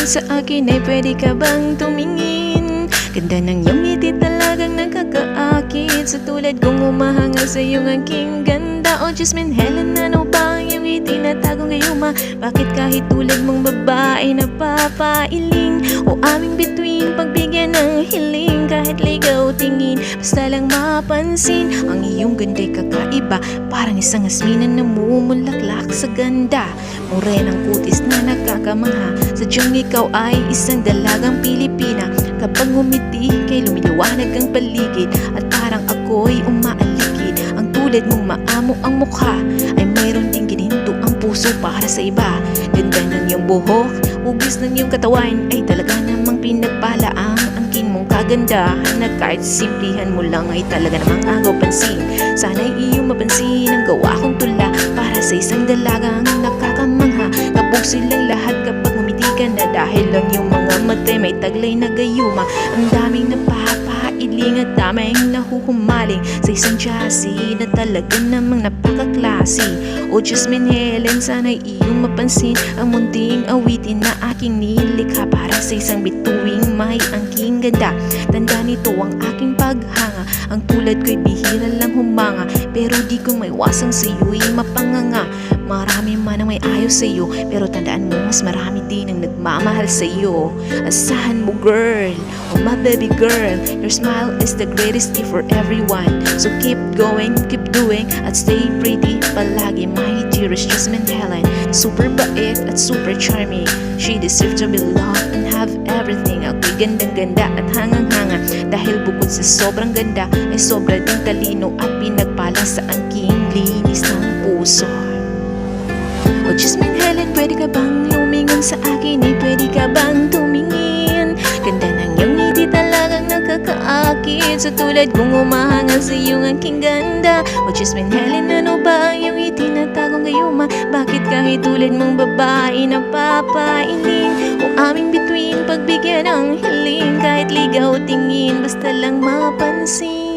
lumingon sa akin ay pwede ka bang tumingin? Ganda ng iyong ngiti talagang nakakaakit. Sa tulad kong umahanga sa iyong aking ganda. O Jasmine Helen, ano ba ang iyong itinatagong gayuma? Bakit kahit tulad mong babae napapailing? O aming bituin pagbigyan ng hiling? Kahit ligaw tingin, basta lang mapansin. Ang iyong ganda'y kakaiba, parang isang asminan na mumulaklak sa ganda. Morenang kutis na nakakamangha, sadyang ikaw ay isang dalagang Pilipina. Kapag ngumiti kay lumiliwanag ang paligid, at parang ako'y umaaligid. Ang tulad mong maamo ang mukha, ay mayroon ding gininto ang puso para sa iba. Ganda ng iyong buhok, hugis ng iyong katawan, ay talaga namang pinagpala ang angkin mong kagandahan, na kahit simplihan mo lang ay talaga namang agaw pansin. Sana'y iyong mapansin ang gawa kong tula para sa isang dalagang nakakamangha. Kabog silang lahat kapag ngumiti ka na, dahil lang yung mga matay may taglay na gayuma. Ang daming napapailing at daming nahuhumaling sa isang Jassy na talaga namang napakaklase. O Jasmine Helen, sana'y iyong mapansin ang munting awitin na aking nilikha para sa isang bituing may angking ganda. Tanda nito ang aking paghanga, ang tulad ko'y bihira lang humanga, pero di ko maiwasang sa iyo'y mapanganga. Marami man ang may ayaw sa iyo, pero tandaan mo mas marami din ang nagmamahal sa iyo. Asahan mo girl, oh my baby girl, your smile is the greatest gift for everyone. So keep going, keep doing, at stay pretty palagi, my dearest Jasmine Helen. Super bait at super charming, she deserves to be loved and have everything. Ako'y gandang-ganda at hangang-hanga, dahil bukod sa sobrang ganda ay sobra ding talino at pinagpala sa angking linis ng puso. O Jasmine Helen, pwede ka bang lumingon sa akin? Ay pwede ka bang tumingin? Ganda ng iyong ngiti talagang nakakaakit. Sa tulad kong umahanga sa iyong aking ganda. O Jasmine Helen, ano ba ang iyong itinatagong gayuma? Bakit kahit tulad mong babae napapailing? O aming bituin pagbigyan ng hiling? Kahit ligaw tingin, basta lang mapansin.